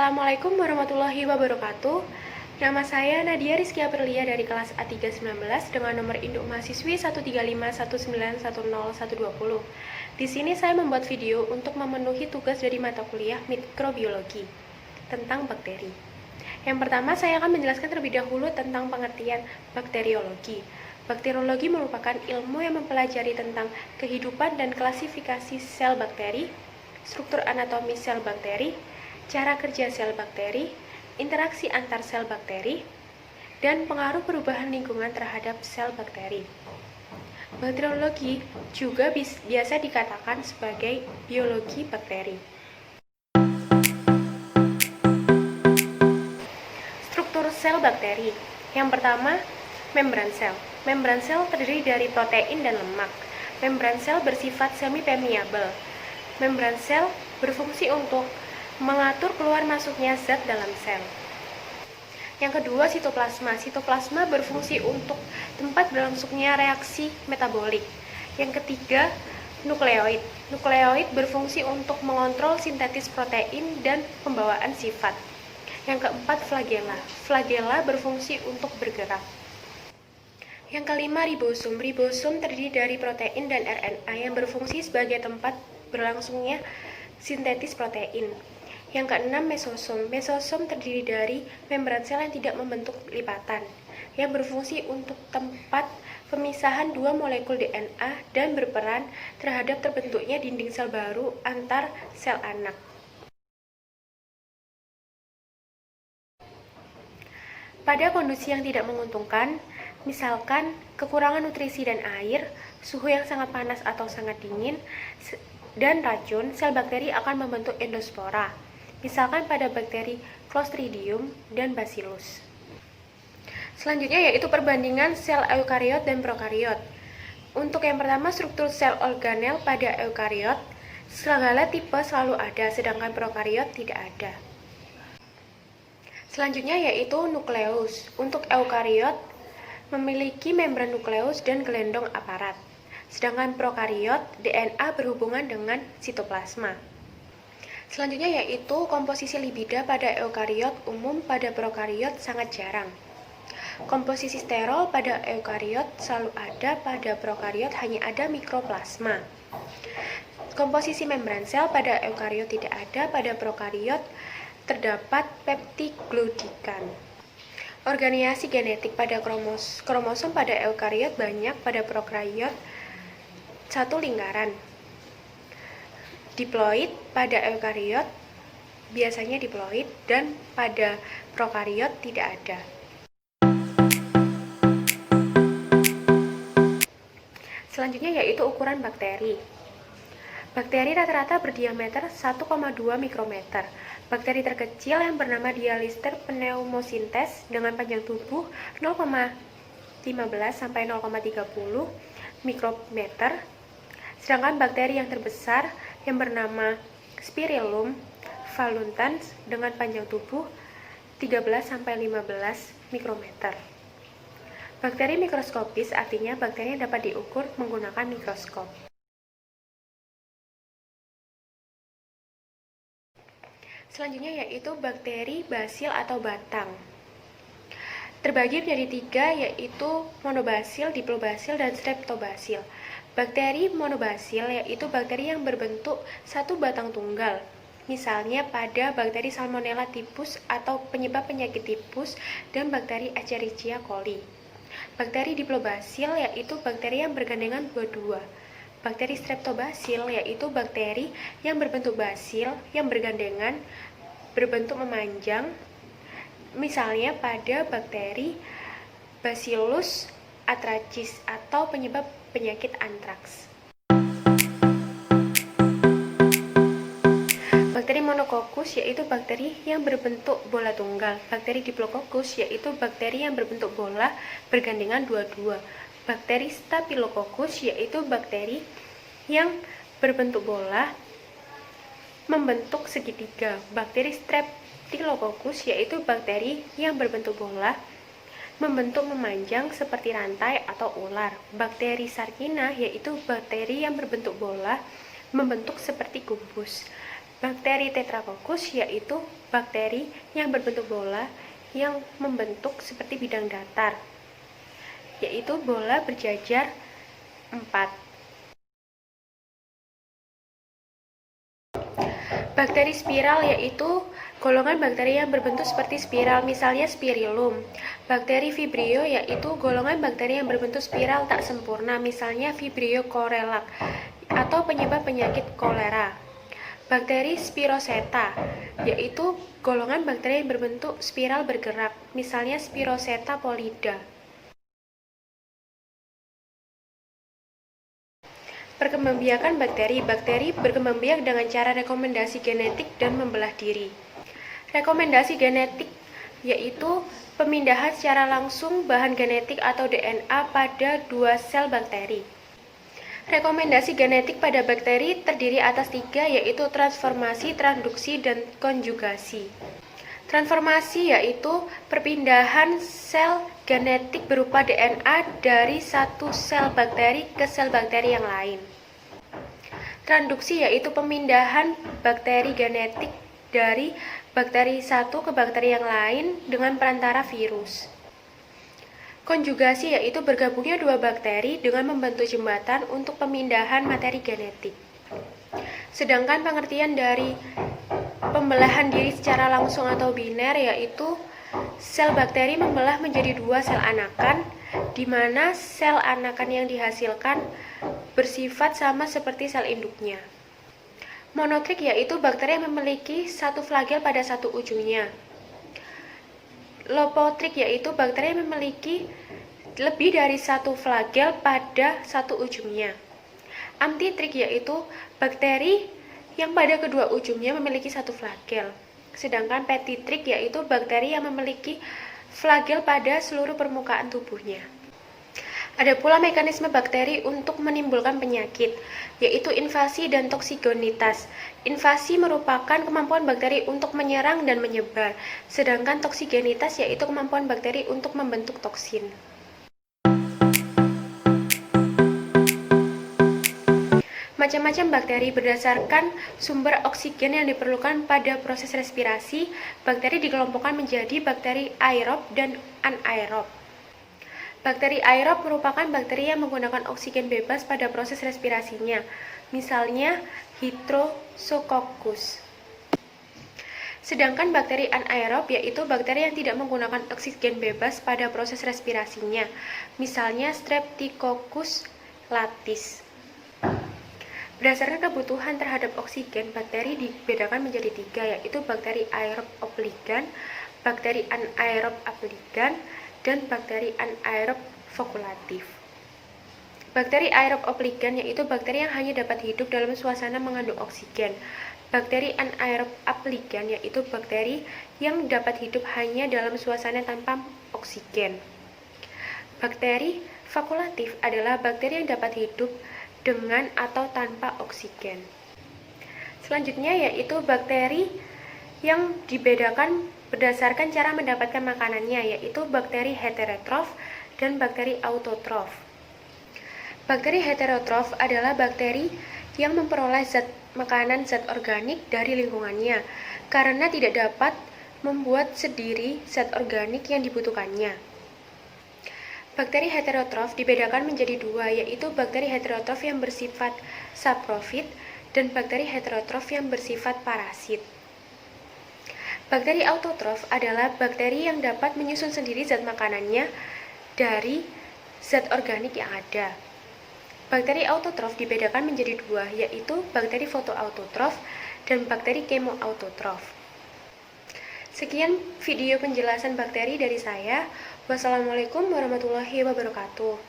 Assalamualaikum warahmatullahi wabarakatuh. Nama saya Nadia Rizky Aprilia dari kelas A319 dengan nomor induk mahasiswi 13519101120. Di sini saya membuat video untuk memenuhi tugas dari mata kuliah mikrobiologi tentang bakteri. Yang pertama, saya akan menjelaskan terlebih dahulu tentang pengertian bakteriologi. Bakteriologi merupakan ilmu yang mempelajari tentang kehidupan dan klasifikasi sel bakteri, struktur anatomi sel bakteri, cara kerja sel bakteri, interaksi antar sel bakteri, dan pengaruh perubahan lingkungan terhadap sel bakteri. Bakteriologi juga biasa dikatakan sebagai biologi bakteri. Struktur sel bakteri. Yang pertama, membran sel. Membran sel terdiri dari protein dan lemak. Membran sel bersifat semi-permeabel. Membran sel berfungsi untuk mengatur keluar masuknya zat dalam sel. Yang kedua, sitoplasma. Sitoplasma berfungsi untuk tempat berlangsungnya reaksi metabolik. Yang ketiga, nukleoid. Nukleoid berfungsi untuk mengontrol sintetis protein dan pembawaan sifat. Yang keempat, flagella. Flagella berfungsi untuk bergerak. Yang kelima, ribosom. Ribosom terdiri dari protein dan RNA yang berfungsi sebagai tempat berlangsungnya sintetis protein. Yang keenam, mesosom. Mesosom terdiri dari membran sel yang tidak membentuk lipatan, yang berfungsi untuk tempat pemisahan dua molekul DNA dan berperan terhadap terbentuknya dinding sel baru antar sel anak. Pada kondisi yang tidak menguntungkan, misalkan kekurangan nutrisi dan air, suhu yang sangat panas atau sangat dingin, dan racun, sel bakteri akan membentuk endospora. Misalkan pada bakteri Clostridium dan Bacillus. Selanjutnya yaitu perbandingan sel eukariot dan prokariot. Untuk yang pertama, struktur sel organel pada eukariot, segala tipe selalu ada, sedangkan prokariot tidak ada. Selanjutnya yaitu nukleus. Untuk eukariot memiliki membran nukleus dan gelendong aparat. Sedangkan prokariot, DNA berhubungan dengan sitoplasma. Selanjutnya yaitu komposisi lipida pada eukariot umum, pada prokariot sangat jarang. Komposisi sterol pada eukariot selalu ada, pada prokariot hanya ada mikroplasma. Komposisi membran sel pada eukariot tidak ada, pada prokariot terdapat peptiglodikan. Organisasi genetik pada kromosom pada eukariot banyak, pada prokariot satu lingkaran. Diploid pada eukariot biasanya diploid, dan pada prokariot tidak ada. Selanjutnya yaitu ukuran bakteri. Bakteri rata-rata berdiameter 1,2 mikrometer. Bakteri terkecil yang bernama Dialister pneumosintes dengan panjang tubuh 0,15 sampai 0,30 mikrometer. Sedangkan bakteri yang terbesar yang bernama Spirillum voluntans dengan panjang tubuh 13 sampai 15 mikrometer. Bakteri mikroskopis artinya bakteri yang dapat diukur menggunakan mikroskop. Selanjutnya yaitu bakteri basil atau batang. Terbagi menjadi tiga, yaitu monobasil, diplobasil, dan streptobasil. Bakteri monobasil yaitu bakteri yang berbentuk satu batang tunggal. Misalnya pada bakteri Salmonella typhus atau penyebab penyakit tipus dan bakteri Escherichia coli. Bakteri diplobasil yaitu bakteri yang bergandengan dua-dua. Bakteri streptobasil yaitu bakteri yang berbentuk basil yang bergandengan berbentuk memanjang. Misalnya pada bakteri Bacillus anthracis atau penyebab penyakit antraks. Bakteri monococcus yaitu bakteri yang berbentuk bola tunggal. Bakteri diplococcus yaitu bakteri yang berbentuk bola bergandengan dua-dua. Bakteri staphylococcus yaitu bakteri yang berbentuk bola membentuk segitiga. Bakteri streptococcus yaitu bakteri yang berbentuk bola membentuk memanjang seperti rantai atau ular. Bakteri Sarkina yaitu bakteri yang berbentuk bola membentuk seperti kubus. Bakteri Tetracoccus yaitu bakteri yang berbentuk bola yang membentuk seperti bidang datar, yaitu bola berjajar 4. Bakteri spiral yaitu golongan bakteri yang berbentuk seperti spiral, misalnya Spirillum. Bakteri Vibrio yaitu golongan bakteri yang berbentuk spiral tak sempurna, misalnya Vibrio cholerae atau penyebab penyakit kolera. Bakteri Spiroseta yaitu golongan bakteri yang berbentuk spiral bergerak, misalnya Spiroseta pollida. Perkembangbiakan bakteri. Bakteri berkembang biak dengan cara rekomendasi genetik dan membelah diri. Rekomendasi genetik yaitu pemindahan secara langsung bahan genetik atau DNA pada 2 sel bakteri. Rekomendasi genetik pada bakteri terdiri atas 3, yaitu transformasi, transduksi, dan konjugasi. Transformasi yaitu perpindahan sel genetik berupa DNA dari satu sel bakteri ke sel bakteri yang lain. Transduksi yaitu pemindahan bakteri genetik dari bakteri satu ke bakteri yang lain dengan perantara virus. Konjugasi yaitu bergabungnya 2 bakteri dengan membentuk jembatan untuk pemindahan materi genetik. Sedangkan pengertian dari pembelahan diri secara langsung atau biner yaitu sel bakteri membelah menjadi 2 sel anakan, di mana sel anakan yang dihasilkan bersifat sama seperti sel induknya. Monotrik yaitu bakteri yang memiliki satu flagel pada satu ujungnya. Lopotrik yaitu bakteri yang memiliki lebih dari satu flagel pada satu ujungnya. Amfitrik yaitu bakteri yang pada kedua ujungnya memiliki satu flagel. Sedangkan petitrik yaitu bakteri yang memiliki flagel pada seluruh permukaan tubuhnya. Ada pula mekanisme bakteri untuk menimbulkan penyakit, yaitu invasi dan toksigenitas. Invasi merupakan kemampuan bakteri untuk menyerang dan menyebar, sedangkan toksigenitas yaitu kemampuan bakteri untuk membentuk toksin. Macam-macam bakteri berdasarkan sumber oksigen yang diperlukan pada proses respirasi. Bakteri dikelompokkan menjadi bakteri aerob dan anaerob. Bakteri aerob merupakan bakteri yang menggunakan oksigen bebas pada proses respirasinya, misalnya Heterococcus. Sedangkan bakteri anaerob yaitu bakteri yang tidak menggunakan oksigen bebas pada proses respirasinya, misalnya Streptococcus lattice. Berdasarkan kebutuhan terhadap oksigen, bakteri dibedakan menjadi 3, yaitu bakteri aerob obligan, bakteri anaerob obligan, dan bakteri anaerob fokulatif. Bakteri aerob obligan yaitu bakteri yang hanya dapat hidup dalam suasana mengandung oksigen. Bakteri anaerob obligan yaitu bakteri yang dapat hidup hanya dalam suasana tanpa oksigen. Bakteri fokulatif adalah bakteri yang dapat hidup dengan atau tanpa oksigen. Selanjutnya yaitu bakteri yang dibedakan berdasarkan cara mendapatkan makanannya, yaitu bakteri heterotrof dan bakteri autotrof. Bakteri heterotrof adalah bakteri yang memperoleh makanan zat organik dari lingkungannya karena tidak dapat membuat sendiri zat organik yang dibutuhkannya. Bakteri heterotrof dibedakan menjadi 2, yaitu bakteri heterotrof yang bersifat saprofit dan bakteri heterotrof yang bersifat parasit. Bakteri autotrof adalah bakteri yang dapat menyusun sendiri zat makanannya dari zat organik yang ada. Bakteri autotrof dibedakan menjadi 2, yaitu bakteri fotoautotrof dan bakteri kemoautotrof. Sekian video penjelasan bakteri dari saya. Wassalamualaikum warahmatullahi wabarakatuh.